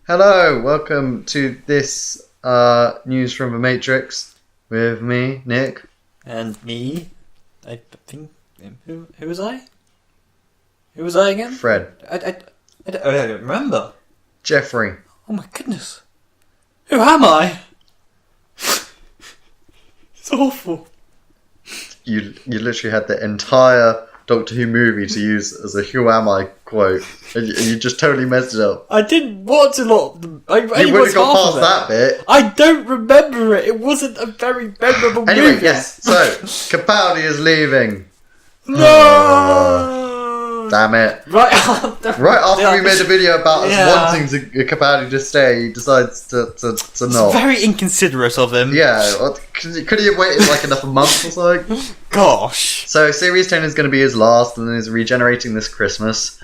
Hello, welcome to this news from the Matrix with me, Nick. And me. I think... Who was I? Who was I again? Fred. I don't remember. Jeffrey. Oh my goodness. Who am I? It's awful. You literally had the entire Doctor Who movie to use as a "Who am I" quote, and you just totally messed it up. I didn't watch a lot of them. I You would have got past that bit. I don't remember it. It wasn't a very memorable movie. Anyway, yes. So Capaldi is leaving. No. Damn it! Right after we made a video about us wanting Capaldi to stay, he decides to not. It's very inconsiderate of him. Yeah, could he have waited like another month or something? Gosh. So Series 10 is going to be his last, and then he's regenerating this Christmas.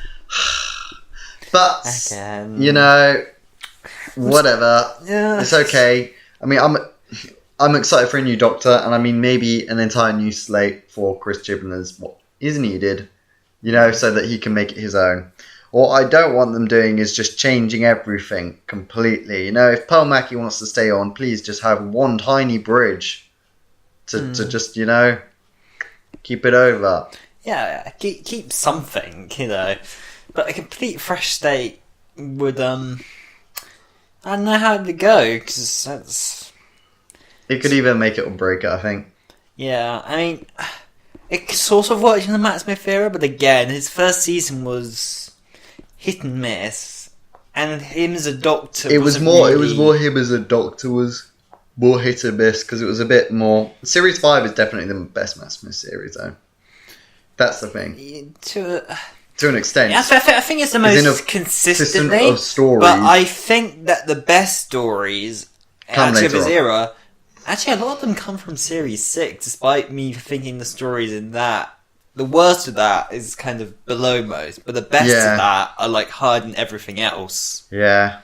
But Again. you know, whatever. Yeah. It's okay. I mean, I'm excited for a new Doctor, and I mean maybe an entire new slate for Chris Chibnall is what is needed. You know, so that he can make it his own. What I don't want them doing is just changing everything completely. You know, if Pearl Mackie wants to stay on, please just have one tiny bridge to just, you know, keep it over. Yeah, keep something, you know. But a complete fresh state would, I don't know how to go, because that's... It could either make it or break it, I think. Yeah, I mean... It sort of worked in the Matt Smith era, but again, his first season was hit and miss, and him as a Doctor. It was more him as a Doctor was more hit and miss because it was a bit more. Series 5 is definitely the best Matt Smith series, though. That's the thing. To an extent. Yeah, I think it's the most consistently of stories. But I think that the best stories actually of his era. Actually, a lot of them come from Series 6, despite me thinking the stories in that... The worst of that is kind of below most, but the best of that are like hiding everything else. Yeah.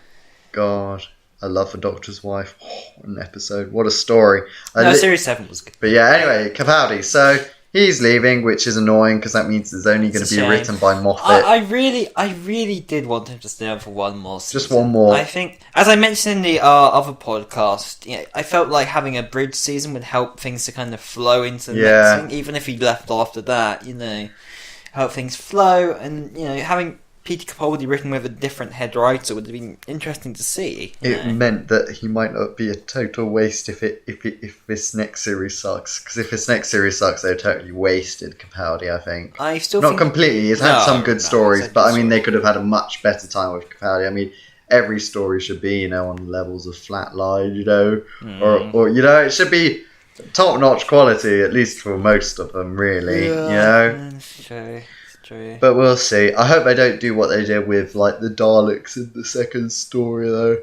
God. I love The Doctor's Wife. Oh, an episode. What a story. Series 7 was good. But yeah, anyway, Capaldi. So... He's leaving, which is annoying because that means it's only going to be written by Moffat. I really did want him to stay on for one more season. Just one more. I think, as I mentioned in the other podcast, you know, I felt like having a bridge season would help things to kind of flow into the next thing. Even if he left after that, you know, help things flow, and you know, having Peter Capaldi written with a different head writer would have been interesting to see. It meant that he might not be a total waste if this next series sucks. Because if this next series sucks, they've totally wasted Capaldi, I think. I still not completely. He's had some good stories, but I mean, they could have had a much better time with Capaldi. I mean, every story should be, you know, on levels of Flatline, you know, or you know, it should be top-notch quality, at least for most of them, really. You know. Sure. But we'll see. I hope they don't do what they did with like the Daleks in the second story, though.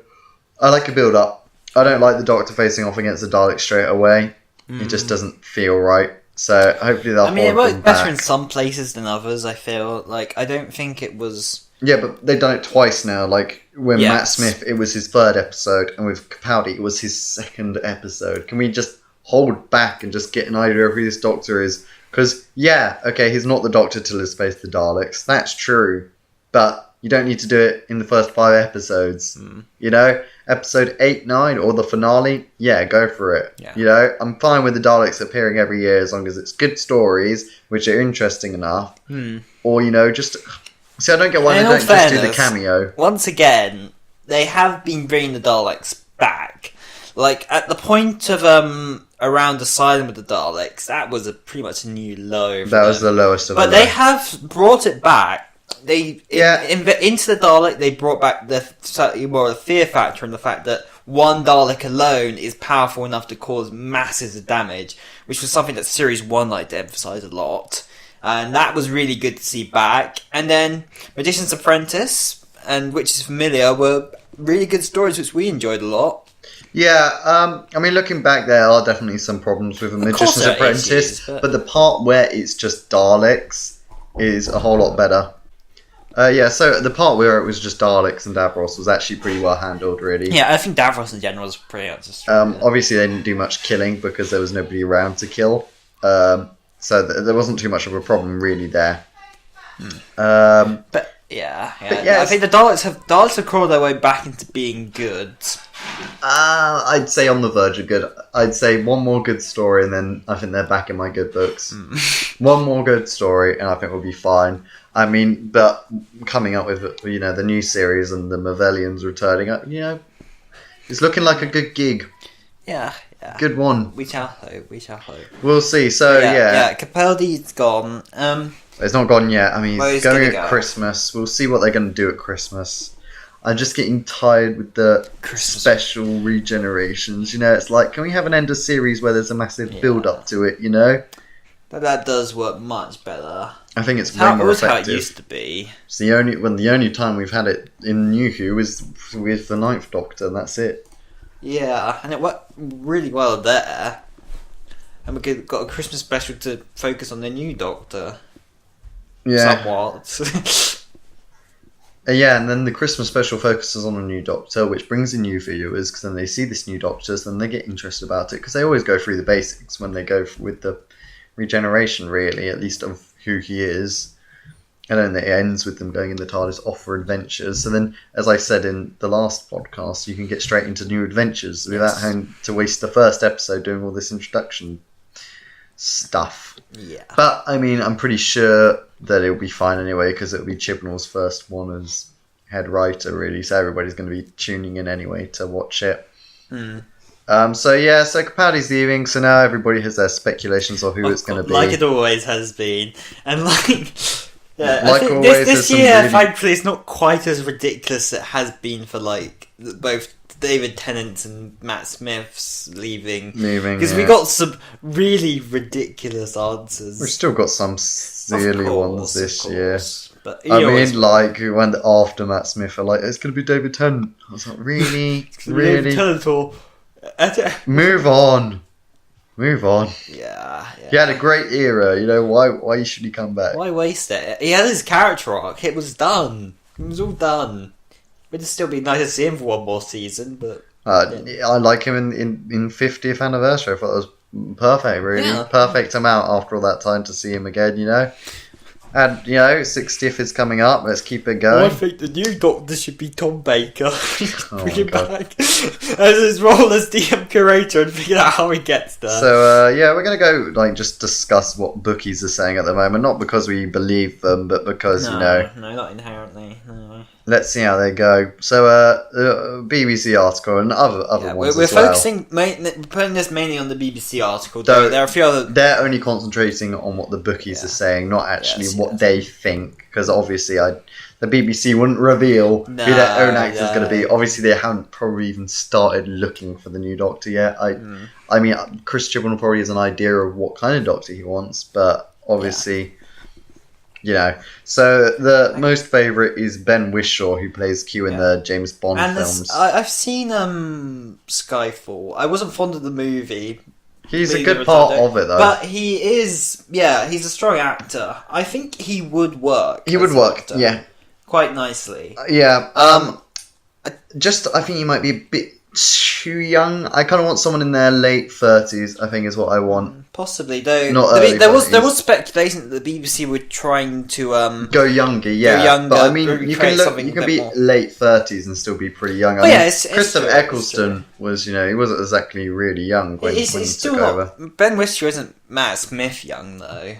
I like a build-up. I don't like the Doctor facing off against the Daleks straight away. It just doesn't feel right. So hopefully they'll. I mean, it worked better in some places than others. I feel like I don't think it was. Yeah, but they've done it twice now. Like when Matt Smith, it was his third episode, and with Capaldi, it was his second episode. Can we just hold back and just get an idea of who this Doctor is? Because, he's not the Doctor till he's faced the Daleks. That's true. But you don't need to do it in the first 5 episodes. You know? Episode 8, 9, or the finale, go for it. Yeah. You know? I'm fine with the Daleks appearing every year as long as it's good stories, which are interesting enough. Or, you know, just... See, I don't get why they don't just do the cameo. Once again, they have been bringing the Daleks back. Like, at the point of, around Asylum with the Daleks, that was pretty much a new low. That was the lowest of But they have brought it back. Into the Dalek, they brought back the fear factor and the fact that one Dalek alone is powerful enough to cause masses of damage, which was something that Series 1 liked to emphasise a lot. And that was really good to see back. And then Magician's Apprentice, and Which is Familiar, were really good stories which we enjoyed a lot. Yeah, I mean, looking back, there are definitely some problems with The Magician's Apprentice, but the part where it's just Daleks is a whole lot better. So the part where it was just Daleks and Davros was actually pretty well handled, really. Yeah, I think Davros in general was pretty honest. Obviously, they didn't do much killing because there was nobody around to kill, so there wasn't too much of a problem really there. But Yeah. Yeah, I think the Daleks have crawled their way back into being good. I'd say on the verge of good. I'd say one more good story, and then I think they're back in my good books. One more good story, and I think we'll be fine. I mean, but coming up with the new series and the Mavellians returning, it's looking like a good gig. Yeah. Good one. We shall hope. We'll see. So Capaldi's gone. It's not gone yet. I mean, he's going at go. Christmas. We'll see what they're going to do at Christmas. I'm just getting tired with the Christmas special regenerations. It's like, can we have an end of series where there's a massive build up to it? But that does work much better. I think it's way more effective. How it used to be. It's the only time we've had it in New Who is with the Ninth Doctor, and that's it. Yeah, and it worked really well there. And we got a Christmas special to focus on the new Doctor. Yeah. Somewhat. And then the Christmas special focuses on a new Doctor, which brings in new viewers, because then they see this new Doctor, then they get interested about it, because they always go through the basics when they go with the regeneration, really, at least of who he is. And then it ends with them going in the TARDIS off for adventures. So then, as I said in the last podcast, you can get straight into new adventures without having to waste the first episode doing all this introduction stuff. Yeah. But, I mean, I'm pretty sure that it'll be fine anyway, because it'll be Chibnall's first one as head writer, really. So everybody's going to be tuning in anyway to watch it. So Capaldi's leaving, so now everybody has their speculations of who it's going to be. Like it always has been. And Like I think always, this year, thankfully, it's not quite as ridiculous as it has been for both David Tennant's and Matt Smith's leaving. Because we got some really ridiculous answers. We've still got some silly ones this year. But when after Matt Smith are like, it's going to be David Tennant. I was like, really? Really? David Tennant or... Move on. Yeah. He had a great era, why should he come back? Why waste it? He had his character arc, it was done. It was all done. It'd still be nice to see him for one more season, but... I like him in 50th anniversary. I thought it was perfect, really. Yeah. Perfect amount after all that time to see him again, And, 60th is coming up. Let's keep it going. I think the new Doctor should be Tom Baker. Bring him back as his role as DM curator and figure out how he gets there. So, we're going to go, just discuss what bookies are saying at the moment. Not because we believe them, but because, No, not inherently. No. Let's see how they go. So, BBC article and other ones we're as well. focusing, putting this mainly on the BBC article. Though there are a few other... They're only concentrating on what the bookies are saying, not actually what they think. Because obviously, the BBC wouldn't reveal who their own actor is going to be. Obviously, they haven't probably even started looking for the new Doctor yet. I mean, Chris Chibnall probably has an idea of what kind of Doctor he wants, but obviously... So the most favourite is Ben Whishaw, who plays Q in the James Bond films. I've seen Skyfall. I wasn't fond of the movie. He's a good part of it, though. But he is, he's a strong actor. I think he would work. He would work, quite nicely. I think he might be a bit too young. I kind of want someone in their late 30s, I think is what I want. Possibly, though. Not there was speculation that the BBC were trying to go younger, but I mean, you can be late 30s and still be pretty young. Christopher Eccleston was, he wasn't exactly really young when he took over. Ben Whishaw isn't Matt Smith young, though.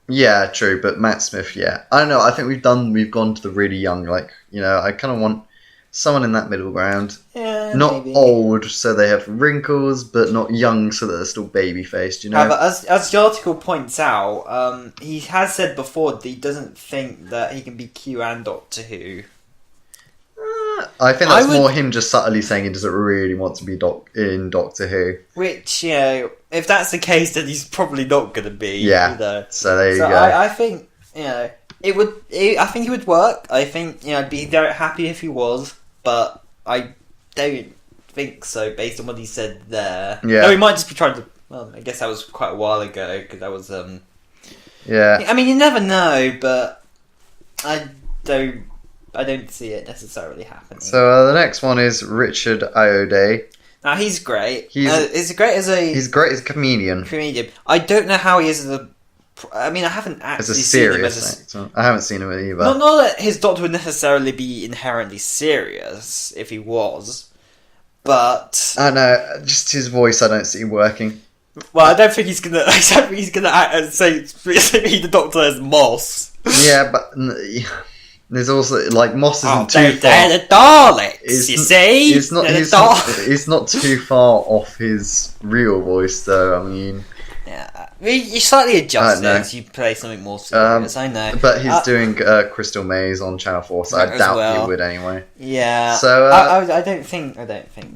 Yeah, true, but Matt Smith, I don't know. I think we've gone to the really young, I kind of want someone in that middle ground. Yeah, not maybe. Old, so they have wrinkles, but not young, so that they're still baby-faced, However, as the article points out, he has said before that he doesn't think that he can be Q and Doctor Who. I think that's more him just subtly saying he doesn't really want to be in Doctor Who. Which, if that's the case, then he's probably not going to be. Yeah, so there you go. I think, it would. I think he would work. I think I'd be very happy if he was, but I don't think so based on what he said there. Yeah. No, he might just be trying to. Well, I guess that was quite a while ago because that was. Yeah. I mean, you never know, but I don't see it necessarily happening. So the next one is Richard Ayoade. Now he's great. He's great as a comedian. I don't know how he is as a I mean, I haven't as a actually seen him serious actor. I haven't seen him either. Not that his Doctor would necessarily be inherently serious if he was, but I know, just his voice. I don't see working. Well, I don't think he's gonna. I don't think he's gonna act and say be the Doctor as Moss. Yeah, but there's also like Moss isn't too far. They're the Daleks. You see, He's not too far off his real voice, though. I mean, yeah, you slightly adjust it as you play something more serious. I know, but he's doing Crystal Maze on Channel 4, so I doubt he would anyway. Yeah, so I don't think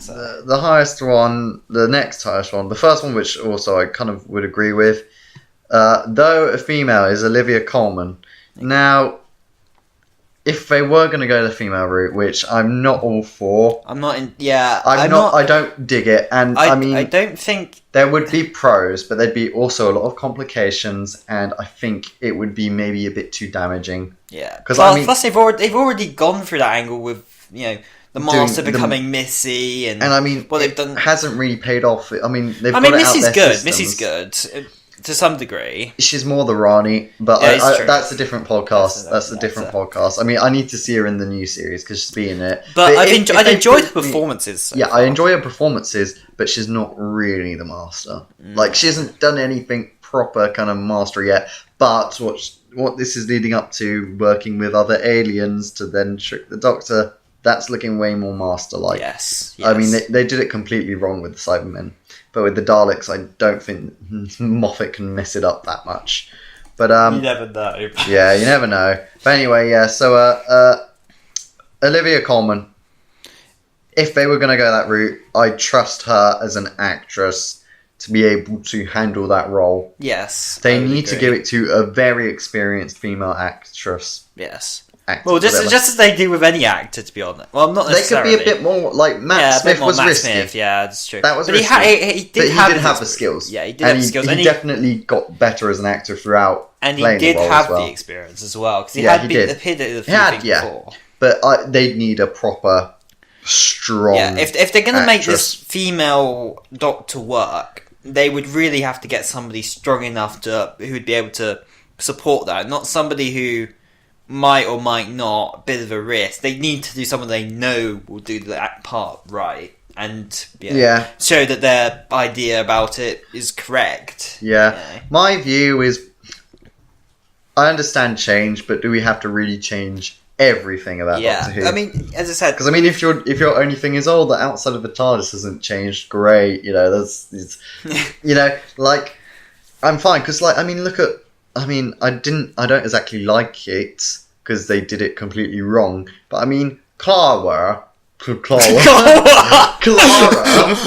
so. The highest one, the next highest one, the first one, which also I kind of would agree with, though a female, is Olivia Colman. Now, if they were going to go the female route, which I'm not all for, I don't dig it, and I mean, I don't think there would be pros, but there'd be also a lot of complications, and I think it would be maybe a bit too damaging. Yeah, plus they've already gone through that angle with the Master becoming Missy, and I mean, what they've done hasn't really paid off. I mean, Missy's good. Missy's good. To some degray, she's more the Rani, but that's a different podcast. That's a different podcast. I mean, I need to see her in the new series because she's been in it. But I've enjoyed her performances. So far. I enjoy her performances, but she's not really the Master. Like, she hasn't done anything proper kind of Master yet. But what this is leading up to, working with other aliens to then trick the Doctor, that's looking way more Master-like. Yes. I mean, they did it completely wrong with the Cybermen. But with the Daleks, I don't think Moffat can mess it up that much. But you never know. Yeah, you never know. But anyway, yeah. So Olivia Colman, if they were going to go that route, I trust her as an actress to be able to handle that role. Yes, they need to give it to a very experienced female actress. Yes. Well, just as they do with any actor, to be honest. Well, not necessarily. They could be a bit more like Matt Smith was risky. Smith, yeah, that's true. That was but risky. He did have the skills. Yeah, he did have the skills. He definitely got better as an actor throughout. And he did have the experience as well. Because he appeared in a few things before. But they'd need a proper, strong if they're going to make this female Doctor work, they would really have to get somebody strong enough who would be able to support that. Not somebody who might or might not, a bit of a risk. They need to do someone they know will do that part right and show that their idea about it is correct. My view is, I understand change, but do we have to really change everything about Doctor Who? I mean, as I said, because I mean, if your only thing is, the outside of the TARDIS hasn't changed, great, like, I'm fine, because like, I mean, look at, I mean, I don't exactly like it because they did it completely wrong. But I mean, Clara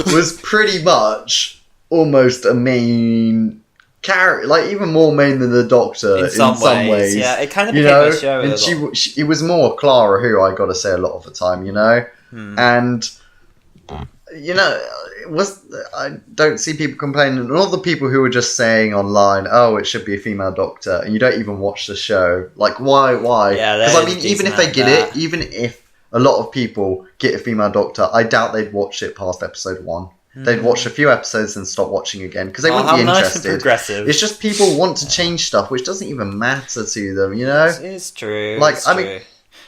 was pretty much almost a main character, like even more main than the Doctor in some ways. Yeah, it kind of became a show. And it was more Clara Who, I got to say, a lot of the time, and. I don't see people complaining. And all the people who were just saying online, "Oh, it should be a female Doctor," and you don't even watch the show. Like, why? Yeah, because I mean, even if they get it, even if a lot of people get a female Doctor, I doubt they'd watch it past episode 1. They'd watch a few episodes and stop watching again because they wouldn't be interested. Progressive. It's just people want to change stuff, which doesn't even matter to them. It's true. Like, it's I true. mean.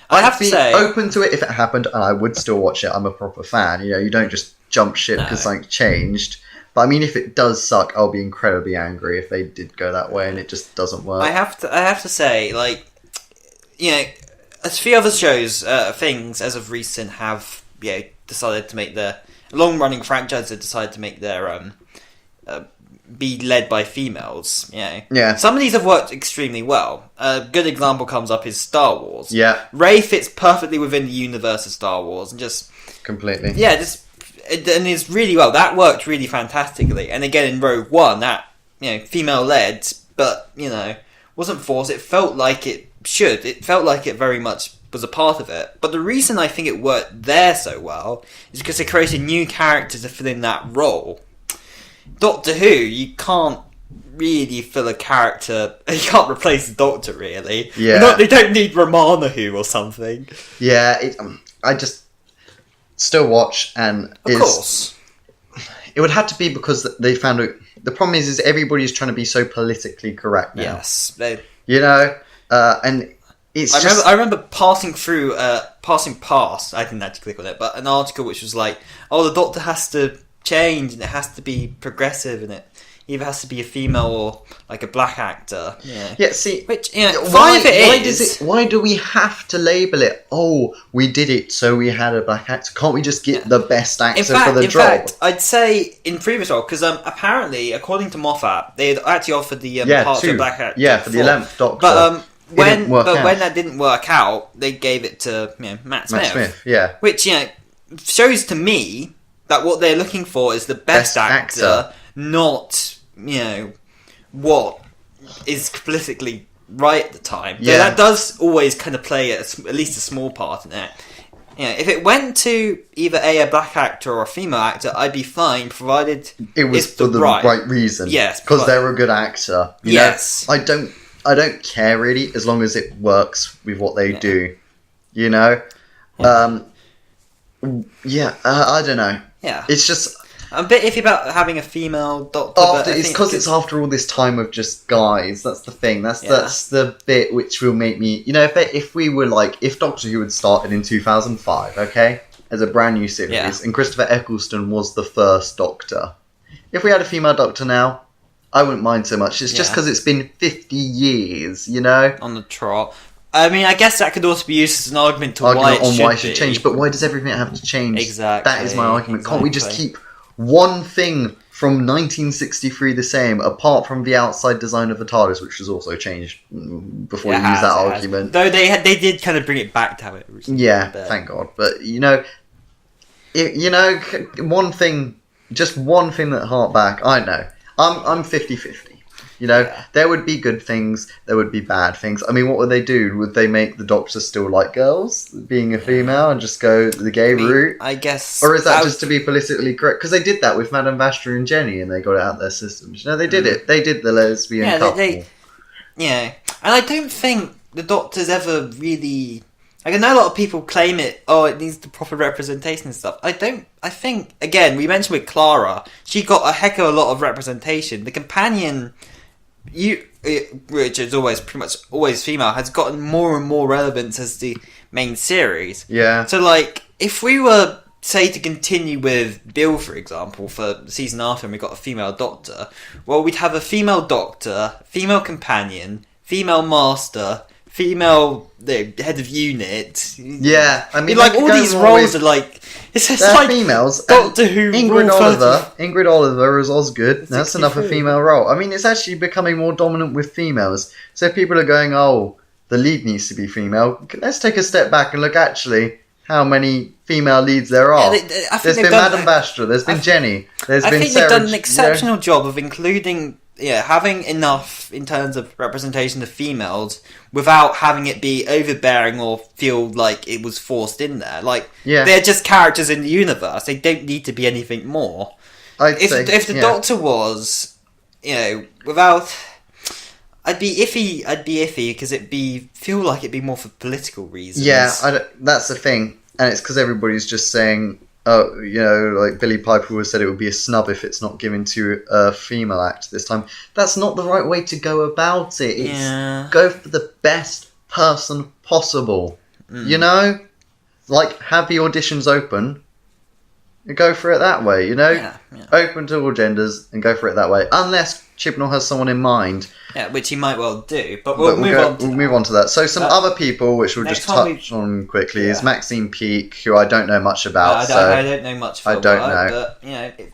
I have to say, open to it if it happened, and I would still watch it. I'm a proper fan. You don't just jump ship because something changed. But I mean, if it does suck, I'll be incredibly angry if they did go that way and it just doesn't work. I have to say, like, a few other shows, things as of recent have decided to make their long-running franchise. Have decided to make their be led by females. Some of these have worked extremely well. A good example comes up is Star Wars. Rey fits perfectly within the universe of Star Wars and just completely. And it's really well. That worked really fantastically. And again in Rogue One, that female led, but wasn't forced. It felt like it should. It felt like it very much was a part of it. But the reason I think it worked there so well is because they created new characters to fill in that role. Doctor Who, you can't really fill a character. You can't replace the Doctor, really. They don't need Romana Who or something. I just still watch, and of course, it would have to be because they found the problem is everybody's trying to be so politically correct now. Yes. You know, and it's I remember passing past, I didn't actually click on it, but an article which was like, oh, the Doctor has to change and it has to be progressive and it either has to be a female or like a black actor. Yeah, see, which why do we have to label it? Oh, we did it, so we had a black actor. Can't we just get the best actor for the job? In fact, I'd say in previous role, because apparently, according to Moffat, they had actually offered the parts of black actor. Yeah, for the 11th Doctor. But when that didn't work out, they gave it to Matt Smith. Matt Smith, yeah. Which shows to me that what they're looking for is the best actor, not what is politically right at the time. Yeah, that does always kind of play at least a small part in it. If it went to either a black actor or a female actor, I'd be fine, provided it was for the right reason. Yes, because they're a good actor. You know? I don't care really, as long as it works with what they do. You know, I don't know. Yeah, it's just. I'm a bit iffy about having a female Doctor. It's because it's after all this time of just guys. That's the thing. That's the bit which will make me... if we were if Doctor Who had started in 2005, okay? As a brand new series, and Christopher Eccleston was the first Doctor. If we had a female Doctor now, I wouldn't mind so much. It's just because it's been 50 years, on the trot. I mean, I guess that could also be used as an argument to why it should change. But why does everything have to change? Exactly. That is my argument. Can't we just keep one thing from 1963 the same, apart from the outside design of the TARDIS, which was also changed before you use that argument. Though they did kind of bring it back to how it was. Yeah, thank God. But one thing, just one thing that hark back. I know I'm 50-50. There would be good things, there would be bad things. I mean, what would they do? Would they make the Doctor still like girls, being a female, and just go the gay route? I guess. Or is that just to be politically correct? Because they did that with Madame Vastra and Jenny, and they got it out of their systems. They did it. They did the lesbian couple. And I don't think the Doctor's ever really... I know a lot of people claim it needs the proper representation and stuff. I think, again, we mentioned with Clara, she got a heck of a lot of representation. The companion... which is pretty much always female, has gotten more and more relevance as the main series. Yeah. So, if we were, say, to continue with Bill, for example, for the season after, and we got a female Doctor, well, we'd have a female Doctor, female companion, female master, female head of unit. Yeah, I mean, all these roles are it's just females. Doctor Who. Ingrid Oliver as Osgood. That's another female role. I mean, it's actually becoming more dominant with females. So if people are going, the lead needs to be female, let's take a step back and look actually how many female leads there are. There's been Madame Vastra, there's been Jenny, there's been Sarah. I think they've done an exceptional job of including... having enough in terms of representation of females without having it be overbearing or feel like it was forced in there. They're just characters in the universe. They don't need to be anything more. If the Doctor was, without... I'd be iffy because feel like it'd be more for political reasons. Yeah, that's the thing. And it's because everybody's just saying... Billy Piper would have said it would be a snub if it's not given to a female actor this time. That's not the right way to go about it. It's go for the best person possible. Have the auditions open and go for it that way, Open to all genders and go for it that way. Unless Chibnall has someone in mind. Yeah, which he might well do. But we'll move on to that. So some other people, which we'll just touch on quickly, is Maxine Peake, who I don't know much about. I don't know much about her, but,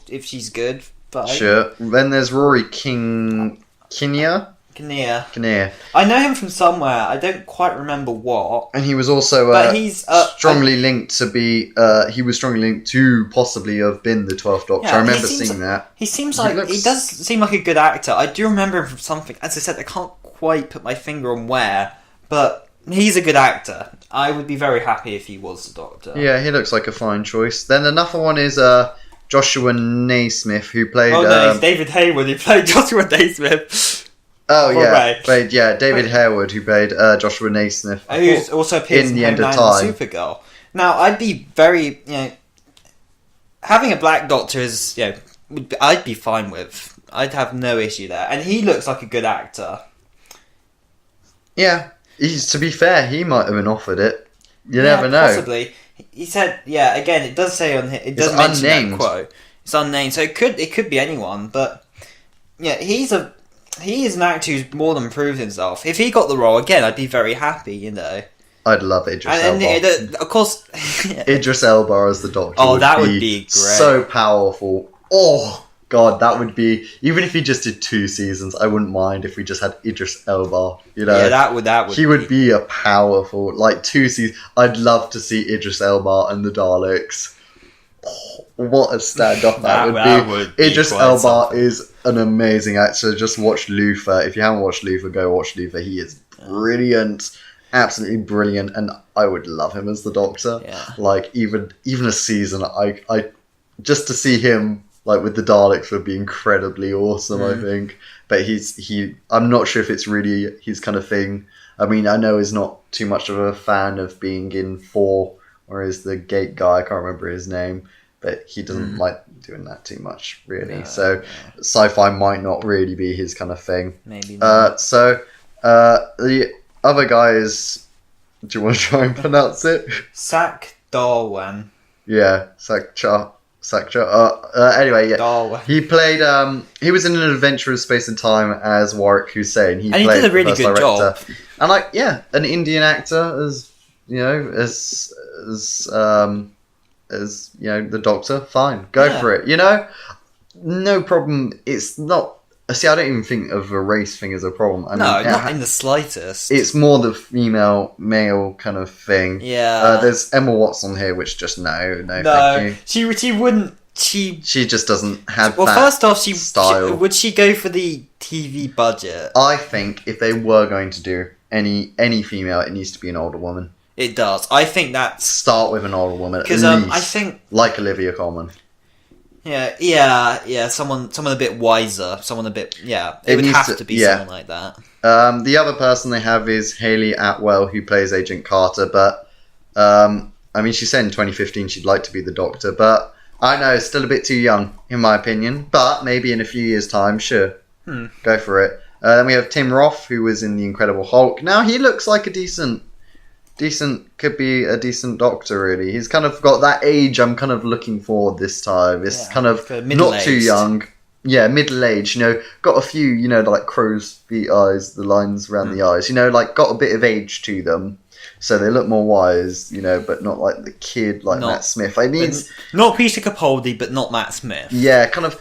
if she's good, fine. Sure. Then there's Rory Kinnear. I know him from somewhere. I don't quite remember what. And he was also strongly linked to be... he was strongly linked to possibly have been the 12th Doctor. I remember seeing that. He seems like... He does seem like a good actor. I do remember him from something. As I said, I can't quite put my finger on where. But he's a good actor. I would be very happy if he was the Doctor. Yeah, he looks like a fine choice. Then another one is... Joshua Naismith, who played... it's David Hayward who played Joshua Naismith. Oh, yeah. David Harewood, who played Joshua Naismith. Who's also appears in the End of Time. Supergirl. Now, I'd be very, having a black Doctor is, I'd be fine with. I'd have no issue there. And he looks like a good actor. Yeah, to be fair, he might have been offered it. You never know. Possibly. He said, again, it does say on here, it does mention that quote. It's unnamed, so it could be anyone, but yeah, he is an actor who's more than proved himself. If he got the role again, I'd be very happy, you know. I'd love Idris Elba. And of course, Idris Elba as the Doctor. Oh, that would be great. So powerful. Oh God, that would be. Even if he just did 2 seasons, I wouldn't mind if we just had Idris Elba. You know, that would. He would be a powerful 2 seasons. I'd love to see Idris Elba and the Daleks. Oh, what a stand-up that would be. Idris Elba is an amazing actor. Just watch Luther. If you haven't watched Luther, go watch Luther. He is brilliant. Absolutely brilliant, and I would love him as the Doctor. Yeah. Even a season, I just to see him with the Daleks would be incredibly awesome. I think, but I'm not sure if it's really his kind of thing. I mean, I know he's not too much of a fan of being in 4, or is the gate guy. I can't remember his name, but he doesn't like doing that too much, really. No, so sci-fi might not really be his kind of thing. Maybe not. The other guy is... Do you want to try and pronounce it? Sak Darwan. Yeah, Sakcha. Anyway, yeah. Darwan. He played... he was in An Adventure of Space and Time as Warwick Hussein. He did a really good job. And an Indian actor as the Doctor. Fine, go for it. You know, no problem. It's not... See, I don't even think of a race thing as a problem. Not in the slightest. It's more the female-male kind of thing. Yeah. There's Emma Watson here, which just no, thank you. She wouldn't. She just doesn't have. Well, that first off, style. Would she go for the TV budget? I think if they were going to do any female, it needs to be an older woman. It does. I think that's start with an older woman because I think like Olivia Colman. Yeah. Someone a bit wiser. Someone a bit. Yeah, it would have to be someone like that. The other person they have is Hayley Atwell, who plays Agent Carter. But she said in 2015 she'd like to be the Doctor, but I know it's still a bit too young, in my opinion. But maybe in a few years' time, sure, go for it. Then we have Tim Roth, who was in The Incredible Hulk. Now he looks like a decent, could be a decent Doctor, really. He's kind of got that age I'm kind of looking for this time. It's kind of not too young. Yeah, middle-aged, got a few, like crow's feet eyes, the lines around the eyes, got a bit of age to them. So they look more wise, but not like the kid, Matt Smith. Not Peter Capaldi, but not Matt Smith. Yeah, kind of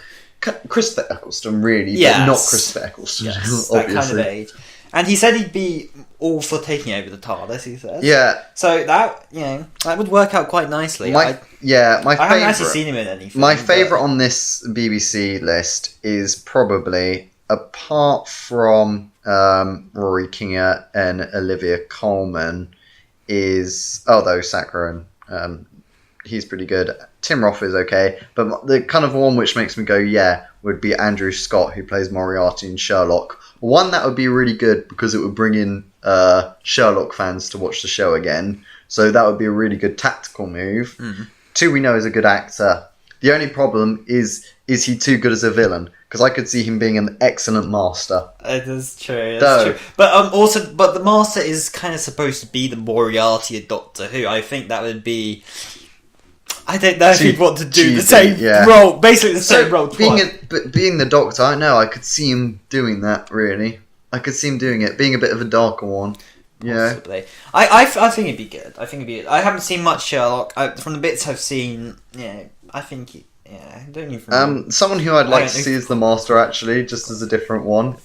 Christopher Eccleston, really, but not Christopher Eccleston, obviously. That kind of age. And he said he'd be all for taking over the TARDIS, he says. Yeah. So that would work out quite nicely. I haven't actually seen him in anything. My favourite on this BBC list is probably, apart from Rory Kinnear and Olivia Colman, is... Although Sakharine, he's pretty good. Tim Roth is okay. But the kind of one which makes me go, would be Andrew Scott, who plays Moriarty in Sherlock. One, that would be really good because it would bring in Sherlock fans to watch the show again. So that would be a really good tactical move. 2, we know he's a good actor. The only problem is he too good as a villain? Because I could see him being an excellent master. It is true. True. But the master is kind of supposed to be the Moriarty of Doctor Who. I think that would be... I don't know if he'd want to do the same role, basically the same role twice. Being the Doctor, I know, I could see him doing that, really. I could see him doing it, being a bit of a darker one. Possibly. I think it'd be good. I haven't seen much Sherlock. From the bits I've seen, I think... I don't even... someone who I'd like to see as the Master, actually, just as a different one,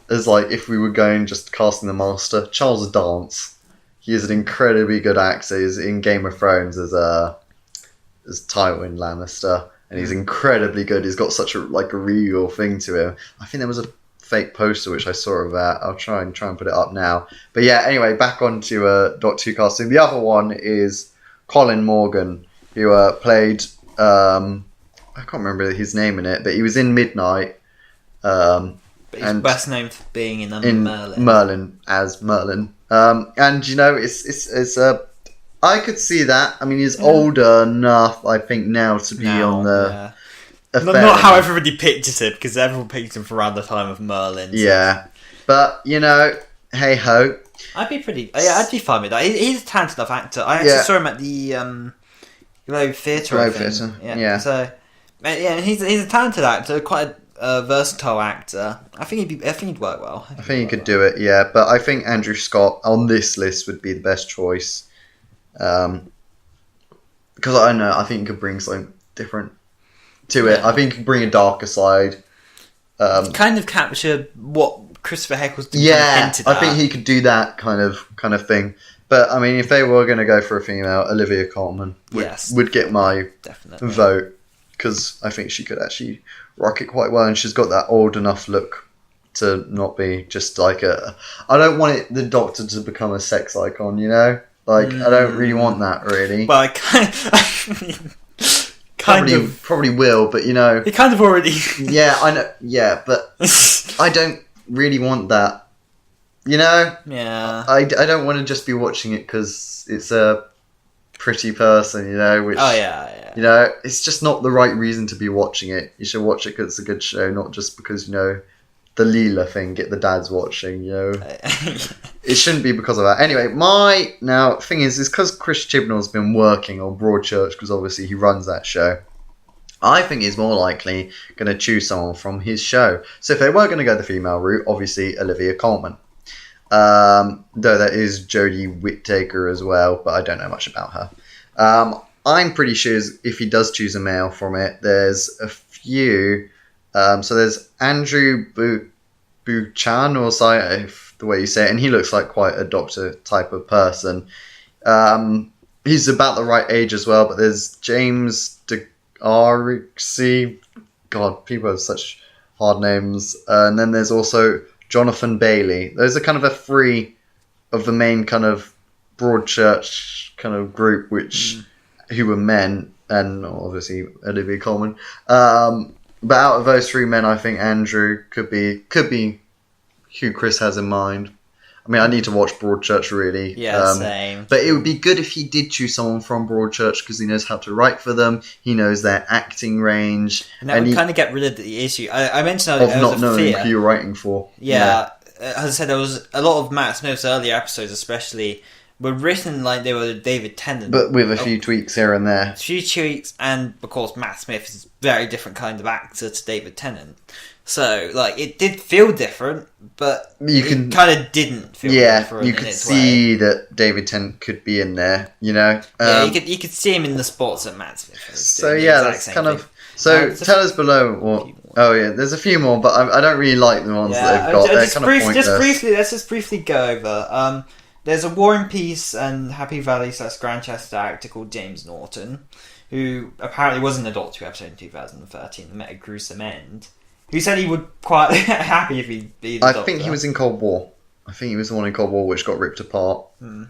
is if we were going just casting the Master, Charles Dance. He is an incredibly good actor. He's in Game of Thrones as Tywin Lannister, and he's incredibly good. He's got such a real thing to him. I think there was a fake poster which I saw of that. I'll try and put it up now. But anyway, back onto Doctor Who casting. The other one is Colin Morgan, who played I can't remember his name in it, but he was in Midnight. But he's best known for being in Merlin. Merlin as Merlin. And it's I could see that. I mean, he's older enough, I think, now to be on the Not how everybody pictures it, because everyone pictures him for around the time of Merlin. So. Yeah. But, hey ho. I'd be fine with that. He's a talented enough actor. I actually saw him at the Globe Theatre. Globe Theatre, yeah. So, he's a talented actor, quite a versatile actor. I think he'd work well. I think he could do it, yeah. But I think Andrew Scott on this list would be the best choice. Because I don't know, I think he could bring something different to it. I think he could bring a darker side. Kind of capture what Christopher Heck doing. Yeah, I think he could do that kind of thing. But I mean, if they were going to go for a female, Olivia Colman would get my vote, because I think she could actually rock it quite well, and she's got that old enough look to not be just like a. I don't want the Doctor to become a sex icon, I don't really want that really. Well, I probably will, but he kind of already. Yeah, I know. Yeah, but I don't really want that. Yeah. I don't want to just be watching it because it's a pretty person, which... Oh, yeah. It's just not the right reason to be watching it. You should watch it because it's a good show, not just because, the Leela thing, get the dads watching, It shouldn't be because of that. Anyway, thing is because Chris Chibnall's been working on Broadchurch, because obviously he runs that show, I think he's more likely going to choose someone from his show. So if they were going to go the female route, obviously Olivia Colman. Though there is Jodie Whittaker as well, but I don't know much about her. I'm pretty sure if he does choose a male from it, there's a few. So there's Andrew Buchan, or the way you say it, and he looks like quite a Doctor type of person. He's about the right age as well, but there's James DeArixie. God, people have such hard names. And then there's also Jonathan Bailey. Those are kind of a three of the main kind of Broadchurch kind of group, who were men, and obviously Olivia Colman. But out of those three men, I think Andrew could be who Chris has in mind. I mean, I need to watch Broadchurch really. Yeah, same. But it would be good if he did choose someone from Broadchurch, because he knows how to write for them. He knows their acting range, and that would kind of get rid of the issue. I mentioned of not knowing who you're writing for. Yeah, as I said, there was a lot of Matt Smith's earlier episodes, especially, were written like they were David Tennant, but with a few tweaks here and there. A few tweaks, and of course, Matt Smith is a very different kind of actor to David Tennant. So, it did feel different, but it kind of didn't feel different. You could see that David Tennant could be in there, you could see him in the spots that Matt Smith was doing. So, that's kind of... So, tell us below what... Oh, yeah, there's a few more, but I don't really like the ones that they've got. They're kind of pointless. Let's just briefly go over... there's a War and Peace and Happy Valley / Grantchester actor called James Norton, who apparently was in the Doctor Who episode in 2013 that met a gruesome end. Who said he would quite happy if he'd be the Doctor. I think he was in Cold War. I think he was the one in Cold War which got ripped apart. Yeah,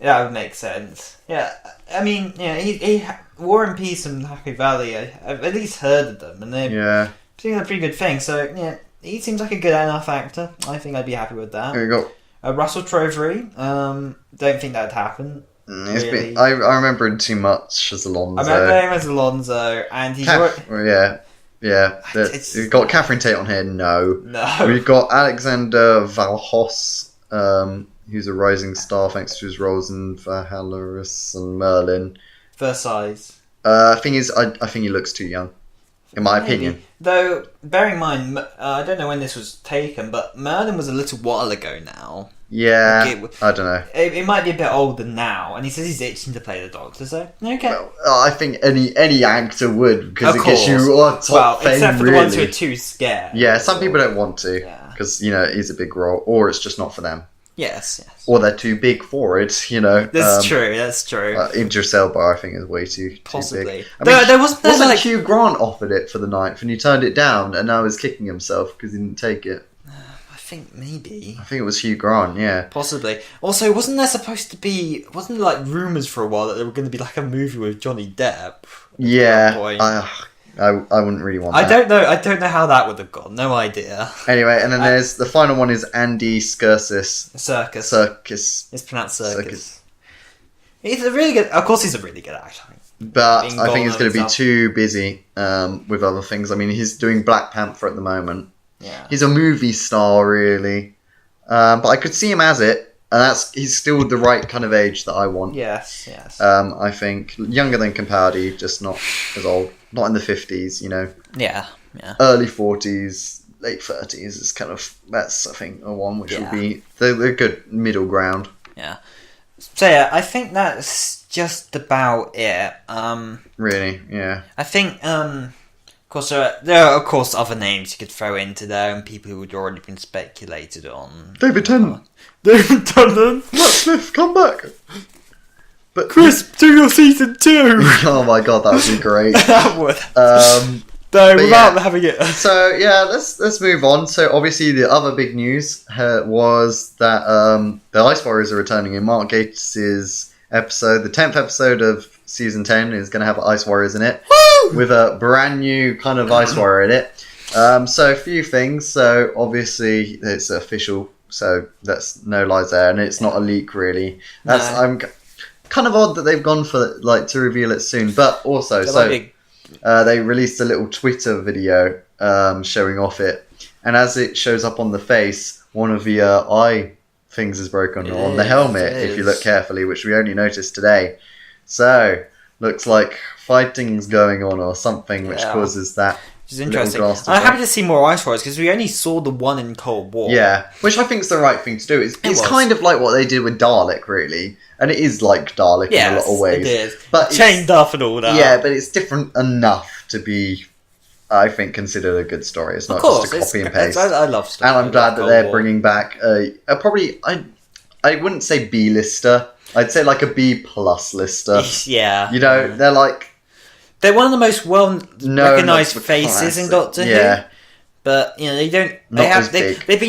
that would make sense. Yeah, I mean, he War and Peace and Happy Valley, I've at least heard of them, and they're doing a pretty good thing. So, he seems like a good enough actor. I think I'd be happy with that. There you go. Russell Trovery, don't think that'd happen. Really. I remember him too much as Alonso. I remember him as Alonso, and he's... We've got Catherine Tate on here. No. We've got Alexander Valhos, who's a rising star thanks to his roles in Valhalla and Merlin. Versailles. Thing is, I think he looks too young, in my opinion. Though, bearing in mind, I don't know when this was taken, but Merlin was a little while ago now. Yeah, I don't know. It might be a bit older now, and he says he's itching to play the Doctor, so okay. Well, I think any actor would, because it gets you top fame, except for really. The ones who are too scared. Yeah, some people don't want to, because, it's a big role, or it's just not for them. Yes. Or they're too big for it, That's true. Idris Elba, I think, is way too Possibly. big. I mean, there wasn't Hugh Grant offered it for the ninth, and he turned it down, and now he's kicking himself because he didn't take it. I think maybe. I think it was Hugh Grant, yeah. Possibly. Also, wasn't there like rumours for a while that there were going to be like a movie with Johnny Depp? Yeah. I wouldn't really want that. I don't know how that would have gone. No idea. Anyway, and then there's the final one is Andy Serkis. Circus. Circus. It's pronounced Circus. He's a really good... Of course he's a really good actor. But being I think gone it's going to be and stuff. too busy with other things. I mean, he's doing Black Panther at the moment. Yeah. He's a movie star, really. But I could see him as it, and he's still the right kind of age that I want. Yes. I think younger than Capaldi, just not as old. Not in the 50s, you know. Yeah. Early 40s, late 30s is that's I think a one which will be the good middle ground. Yeah. So yeah, I think that's just about it. Really, yeah. I think of course there are of course other names you could throw into there and people who had already been speculated on. David Tennant. David Tennant. Matt Smith, come back. But Chris, do your season 2. Oh my god, that would be great. That would. Without having it. So yeah, let's move on. So obviously the other big news was that the Ice Warriors are returning in Mark Gatiss's episode. The 10th episode of season 10 is going to have Ice Warriors in it. Woo! With a brand new kind of Ice Warrior in it. So a few things. So obviously it's official. So that's no lies there, and it's not a leak really. I'm kind of odd that they've gone for to reveal it soon, but also they released a little Twitter video showing off it, and as it shows up on the face, one of the eye things is broken on the helmet. If you look carefully, which we only noticed today. So looks like fighting's going on or something, which causes that. Which is interesting. I'm happy to see more Ice Warriors because we only saw the one in Cold War. Yeah, which I think is the right thing to do. It's kind of like what they did with Dalek, really. And it is like Dalek in a lot of ways. It is. But chained up and all that. Yeah, but it's different enough to be, I think, considered a good story. It's not just a copy and paste. I love stuff. And I'm glad that they're bringing back probably, I wouldn't say B-lister. I'd say like a B-plus lister. Yeah. You know, they're one of the most well-recognised faces in Doctor Who. But, you know, they don't... They've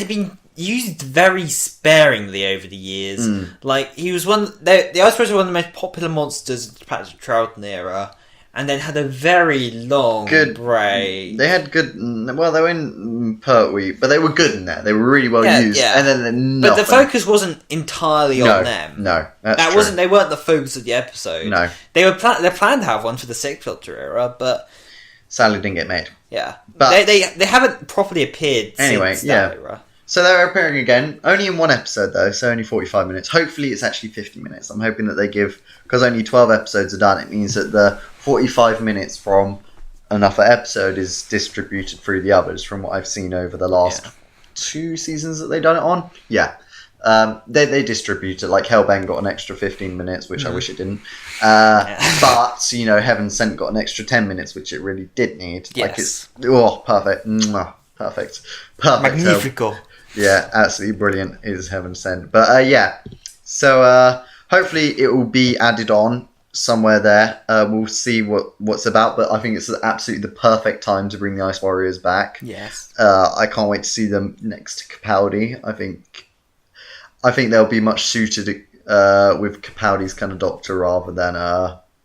been used very sparingly over the years. Like, he was the Ice Warriors were one of the most popular monsters of the Patrick Troughton era, and then had a very long break. They had good... Well, they were in Pertwee, but they were good in there. They were really well used. Yeah. And then But the focus wasn't entirely on them. No, that's true. They weren't the focus of the episode. No. They planned to have one for the Sixth Doctor era, but... Sadly didn't get made. Yeah. But they haven't properly appeared since that era. So they're appearing again, only in one episode though, so only 45 minutes. Hopefully it's actually 50 minutes. I'm hoping that they because only 12 episodes are done, it means that the 45 minutes from another episode is distributed through the others, from what I've seen over the last 2 seasons that they've done it on. Yeah. They distribute it, like Hellbang got an extra 15 minutes, which I wish it didn't. But, you know, Heaven Sent got an extra 10 minutes, which it really did need. Yes. Like it's, perfect. Mwah. Perfect. Magnifico. Yeah, absolutely brilliant is Heaven Sent. But so hopefully it will be added on somewhere there. We'll see what's about, but I think it's absolutely the perfect time to bring the Ice Warriors back. Yes. I can't wait to see them next to Capaldi. I think they'll be much suited with Capaldi's kind of Doctor rather than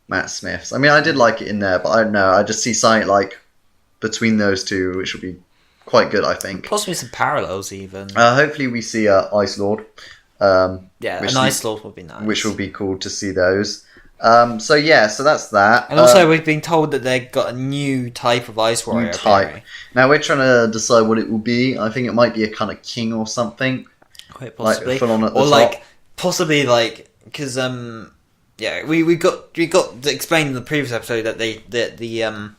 Matt Smith's. I mean, I did like it in there, but I don't know. I just see something like between those two, which will be quite good, I think. Possibly some parallels, even. Hopefully we see Ice Lord. An Ice Lord would be nice. Which will be cool to see those. So that's that. And also we've been told that they've got a new type of Ice Warrior. New type. Now we're trying to decide what it will be. I think it might be a kind of king or something. Quite possibly. Full on at the or top. Possibly because we got to explain in the previous episode that the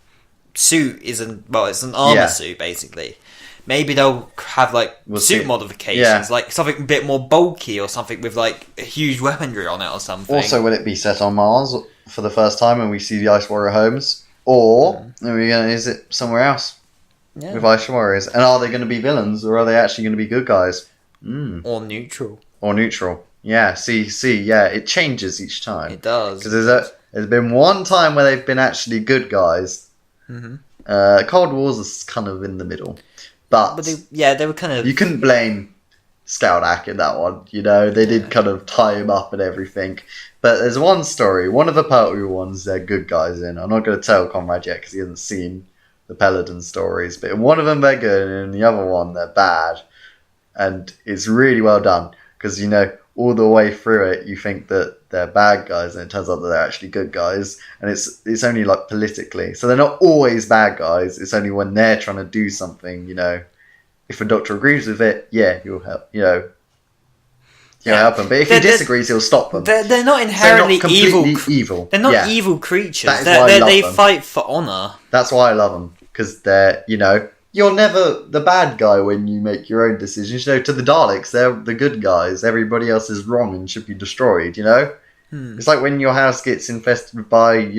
suit it's an armor suit basically. Maybe they'll have suit modifications, like something a bit more bulky or something with a huge weaponry on it or something. Also, will it be set on Mars for the first time when we see the Ice Warrior homes, or is it somewhere else with Ice Warriors? And are they going to be villains or are they actually going to be good guys? Or neutral. Yeah. It changes each time. It does. Because there's been one time where they've been actually good guys. Cold Wars is kind of in the middle. But they were kind of... You couldn't blame Skaldak in that one. You know, they did kind of tie him up and everything. But there's one story, one of the Pertwee ones they're good guys in. I'm not going to tell Conrad yet because he hasn't seen the Peladon stories. But in one of them they're good and in the other one they're bad. And it's really well done. Because, all the way through it, you think that they're bad guys, and it turns out that they're actually good guys, and it's only like politically. So they're not always bad guys. It's only when they're trying to do something, if a doctor agrees with it, you'll help, you'll help them. But if he disagrees, he'll stop them. They're not inherently evil. They're not evil creatures. That is why I love they them. fight for honor. That's why I love them, because they're, you're never the bad guy when you make your own decisions. To the Daleks, they're the good guys. Everybody else is wrong and should be destroyed, It's like when your house gets infested by,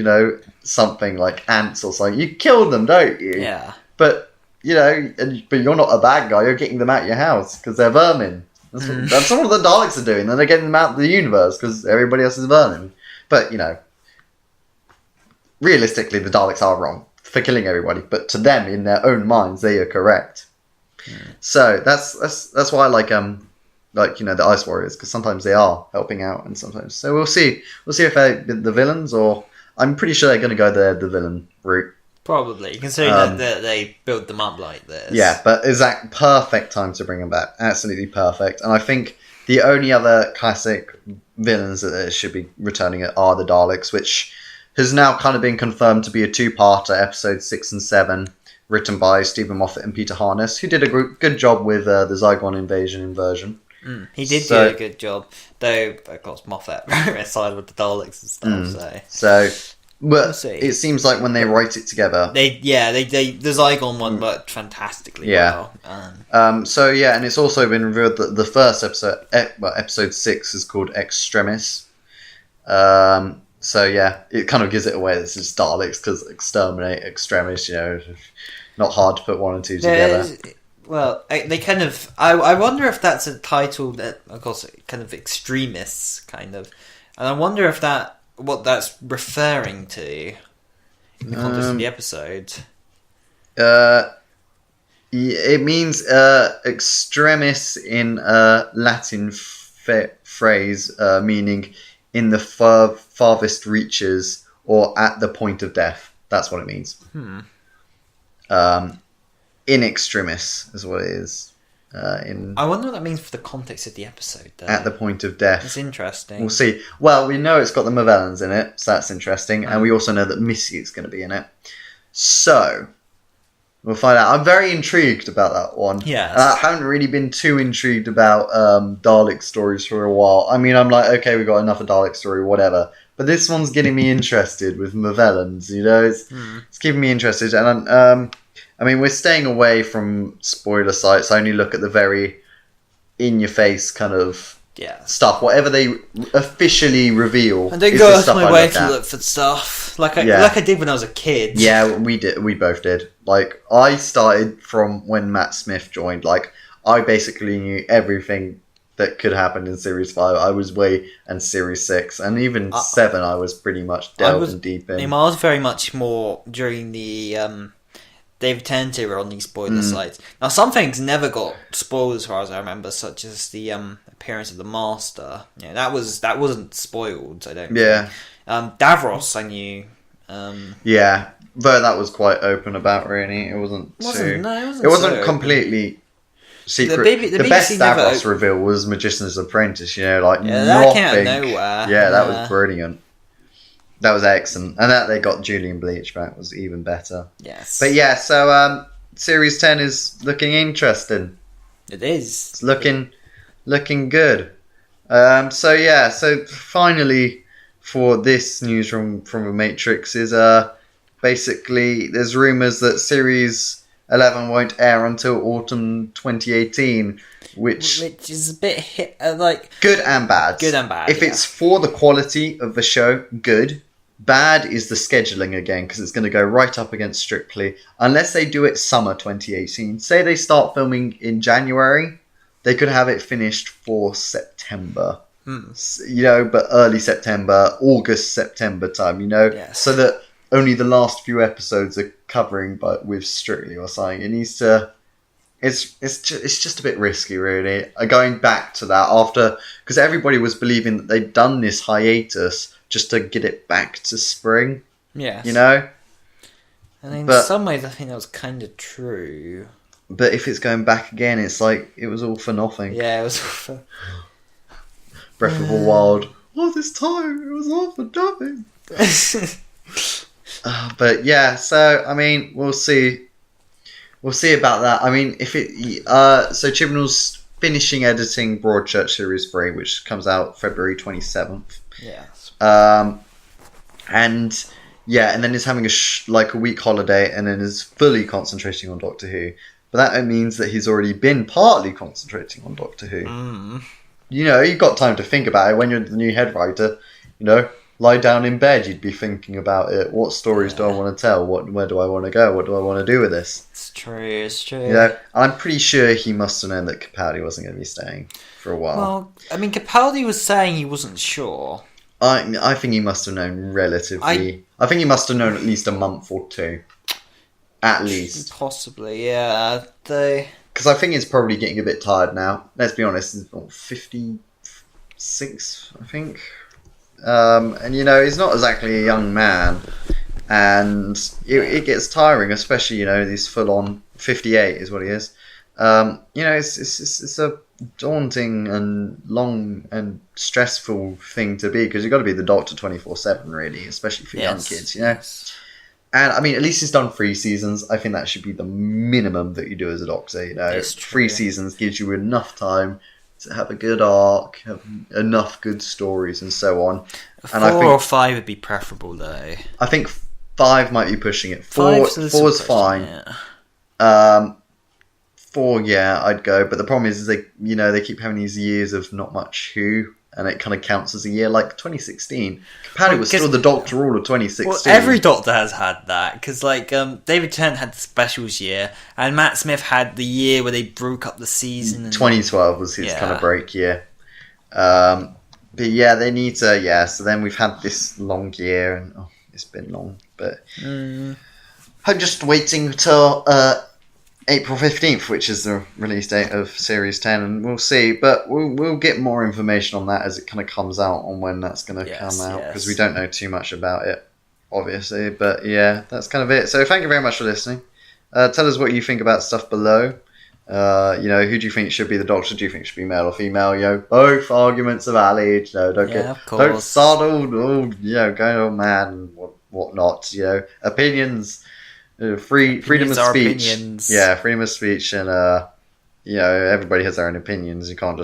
something like ants or something. You kill them, don't you? Yeah. But, but you're not a bad guy. You're getting them out of your house because they're vermin. That's what the Daleks are doing. Then they're getting them out of the universe because everybody else is vermin. But, realistically, the Daleks are wrong for killing everybody, but to them, in their own minds, they are correct. So that's why I like the Ice Warriors, because sometimes they are helping out, and sometimes. So we'll see if they're the villains, or I'm pretty sure they're going to go the villain route. Probably, considering that they build them up like this. Yeah, but exact perfect time to bring them back. Absolutely perfect. And I think the only other classic villains that should be returning are the Daleks, which has now kind of been confirmed to be a two-parter, episodes 6 and 7, written by Stephen Moffat and Peter Harness, who did a good job with the Zygon inversion. He did do a good job, though, of course, Moffat aside with the Daleks and stuff. So but it seems like when they write it together, the Zygon one worked fantastically well. And it's also been revealed that the first episode, episode 6, is called Extremis. So it kind of gives it away that it's just Daleks, because exterminate, extremis, not hard to put one and two together. Well, they kind of... I wonder if that's a title that, of course, kind of extremists, kind of. And I wonder if what that's referring to in the context of the episode. It means extremis in Latin phrase, meaning in the farthest reaches or at the point of death. That's what it means. In extremis is what it is. I wonder what that means for the context of the episode, though. At the point of death. It's interesting. We'll see. Well, we know it's got the Movellans in it, so that's interesting. And we also know that Missy is going to be in it. So, we'll find out. I'm very intrigued about that one. Yes. I haven't really been too intrigued about Dalek stories for a while. I mean, I'm like, okay, we got enough of Dalek story, whatever. But this one's getting me interested with Movellans, It's keeping me interested. And I mean, we're staying away from spoiler sites. I only look at the very in-your-face kind of stuff. Whatever they officially reveal. I don't go out of my way to look for stuff like I did when I was a kid. Yeah, we did. We both did. Like, I started from when Matt Smith joined. Like, I basically knew everything that could happen in Series 5. I was and Series 6. And even 7 I was pretty much delved deep in. I was very much more during the... David Tennant were on these spoiler sites. Now, some things never got spoiled as far as I remember, such as the appearance of the Master. Yeah, that wasn't spoiled, I don't think. Davros, I knew. But that was quite open about, really. It wasn't completely secret. The best Davros reveal was Magician's Apprentice, that came out of nowhere. Yeah, that was brilliant. That was excellent. And that they got Julian Bleach back was even better. Yes. But so Series 10 is looking interesting. It is. It's looking good. So finally for this news from the Matrix is basically there's rumours that Series 11 won't air until autumn 2018. Which is a bit good and bad. If it's for the quality of the show, good. Bad is the scheduling again, because it's going to go right up against Strictly. Unless they do it summer 2018. Say they start filming in January, they could have it finished for September. But early September, August, September time, so that only the last few episodes are covering with Strictly or something. It needs to... It's just a bit risky, really. Going back to that because everybody was believing that they'd done this hiatus just to get it back to spring. Yes. And in some ways, I think that was kind of true. But if it's going back again, it's like it was all for nothing. Yeah, it was all for... Breath of the Wild. All this time, it was all for nothing. But yeah, so I mean, we'll see. We'll see about that. I mean, if it so Chibnall's finishing editing Broadchurch Series 3, which comes out February 27th. Yeah. And yeah, and then he's having a week holiday, and then is fully concentrating on Doctor Who. But that means that he's already been partly concentrating on Doctor Who. You know, you've got time to think about it when you're the new head writer. You know, lie down in bed, you'd be thinking about it. What stories do I want to tell? Where do I want to go? What do I want to do with this? It's true. You know, I'm pretty sure he must have known that Capaldi wasn't going to be staying for a while. Well, I mean, Capaldi was saying he wasn't sure. I think he must have known relatively. I think he must have known at least a month or two. At least. Possibly, yeah. Because I think he's probably getting a bit tired now. Let's be honest, he's 56, I think. And you know, he's not exactly a young man. And it gets tiring, especially, you know, he's full on 58 is what he is. You know, it's a daunting and long and stressful thing to be, because you've got to be the Doctor 24/7, really, especially for young kids, you know. And I mean, at least he's done 3 seasons. I think that should be the minimum that you do as a Doctor. You know, 3 seasons gives you enough time to have a good arc, have enough good stories, and so on. 4 or 5 would be preferable, though. I think 5 might be pushing it. 4's fine. Yeah. 4, yeah, I'd go. But the problem is they keep having these years of not much Who, and it kind of counts as a year. Like 2016, Capaldi was still the Doctor all of 2016. Well, every Doctor has had that, because like David Tennant had the specials year, and Matt Smith had the year where they broke up the season. 2012 was his kind of break year. But yeah, they need to. Yeah, so then we've had this long year, and it's been long. But I'm just waiting till April 15th, which is the release date of Series 10, and we'll see. But we'll get more information on that as it kind of comes out on when that's going to come out, because we don't know too much about it, obviously. But yeah, that's kind of it. So thank you very much for listening. Tell us what you think about stuff below. You know, who do you think should be the Doctor? Do you think should be male or female? You know, both arguments are valid. You know, don't start all going all mad and whatnot. You know, opinions. Freedom of speech. Opinions. Yeah, freedom of speech, and you know, everybody has their own opinions. You can't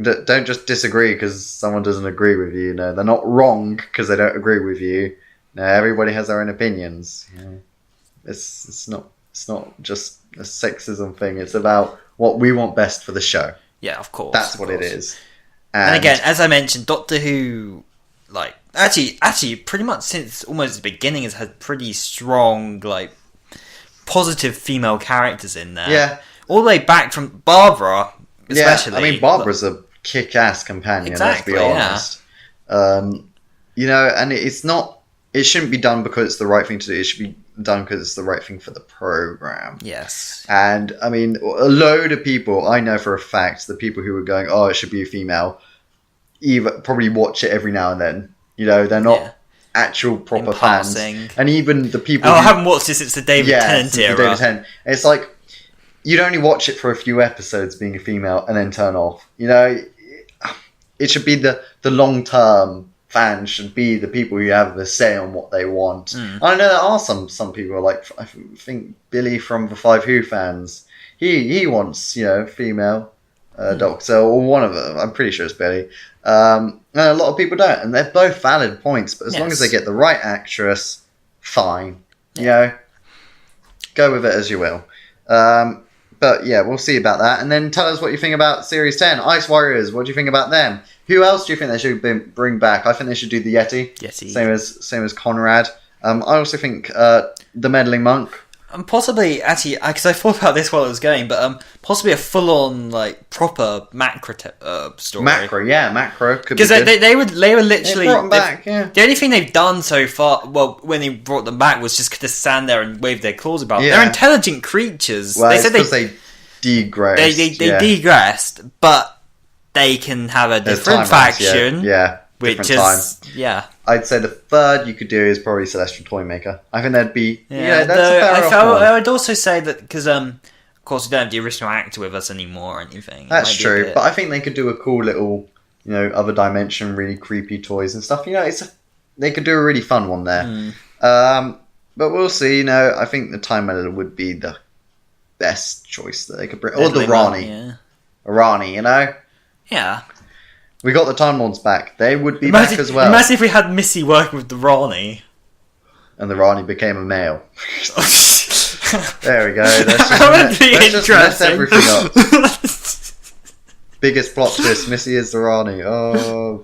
don't just disagree because someone doesn't agree with you. No, they're not wrong because they don't agree with you. No, everybody has their own opinions. You know? It's not just a sexism thing. It's about what we want best for the show. Yeah, of course. That's what it is. And again, as I mentioned, Doctor Who, like, actually, pretty much since almost the beginning, has had pretty strong, like, positive female characters in there. Yeah. All the way back from Barbara, especially. Yeah, I mean, Barbara's a kick-ass companion, exactly, let's be honest. You know, and it shouldn't be done because it's the right thing to do. It should be done because it's the right thing for the program. Yes. And, I mean, a load of people, I know for a fact, the people who were going, oh, it should be a female, probably watch it every now and then. You know, they're not actual proper fans. And even the people I haven't watched this since the David Tennant era. David Tennant. It's like, you'd only watch it for a few episodes being a female and then turn off. You know, it should be the long-term fans should be the people who have a say on what they want. I know there are some people, like, I think Billy from the 5 Who fans, he wants, you know, female Doctor, or one of them. I'm pretty sure it's Billy. And a lot of people don't, and they're both valid points. But as long as they get the right actress, fine. You know, go with it as you will. But yeah, we'll see about that. And then tell us what you think about Series 10. Ice Warriors, what do you think about them? Who else do you think they should bring back? I think they should do the Yeti. Same as Conrad. I also think the Meddling Monk. Possibly, actually, because I thought about this while it was going, but possibly a full-on, like, proper macro story. Macro could be because they were literally brought them back. Yeah. The only thing they've done so far, well, when they brought them back, was just to stand there and wave their claws about. Yeah. They're intelligent creatures. Well, they said they degressed. They degressed, but they can have a different faction. Yeah. Which is time. I'd say the third you could do is probably Celestial Toymaker. I think that'd be that's though, a fair one. I would also say that because of course we don't have the original actor with us anymore or anything. That's true, but I think they could do a cool little other dimension, really creepy toys and stuff. They could do a really fun one there. But we'll see. I think the Time Editor would be the best choice that they could bring, or the Rani. Rani, Yeah. We got the Time Lords back. They would be back as well. Imagine if we had Missy working with the Rani. And the Rani became a male. There we go. Let's just mess everything up. Biggest plot twist: Missy is the Rani. Oh,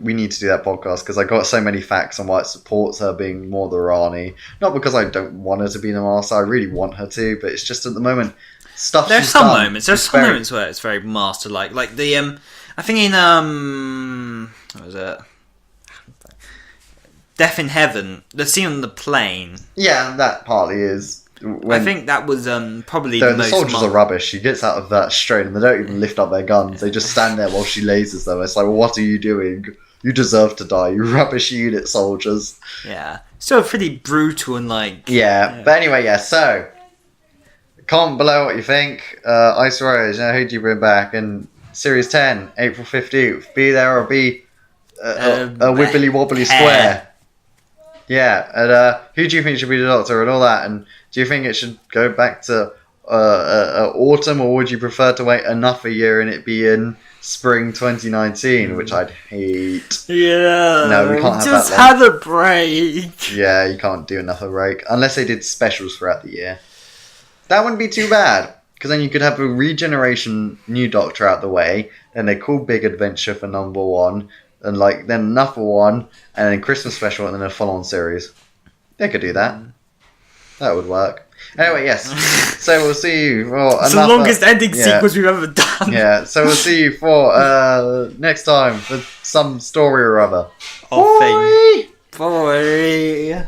we need to do that podcast because I got so many facts on why it supports her being more the Rani. Not because I don't want her to be the master. I really want her to, but it's just at the moment stuff. There's some moments where it's very master-like. Like the I think in what was it? Death in Heaven, the scene on the plane. Yeah, that partly is. I think that was probably the most... The soldiers are rubbish. She gets out of that strain and they don't even lift up their guns. They just stand there while she lasers them. It's like, well, what are you doing? You deserve to die, you rubbish unit soldiers. Yeah. So pretty brutal and Yeah. But anyway, so... Comment below what you think. Ice Warriors, who do you bring back? And Series 10, April 15th. Be there or be a wibbly wobbly square. Yeah, and who do you think should be the Doctor and all that? And do you think it should go back to autumn, or would you prefer to wait another year and it be in spring 2019, which I'd hate? Yeah, no, we can't have just that long. Have a break. Yeah, you can't do another break unless they did specials throughout the year. That wouldn't be too bad, because then you could have a regeneration new Doctor out the way, then they call Big Adventure for number 1. And then another one, and then Christmas special, and then a full-on series. They could do that. That would work. Anyway, yes. So we'll see you for it's the longest ending sequence we've ever done. Yeah. So we'll see you for next time for some story or other. Bye. Bye.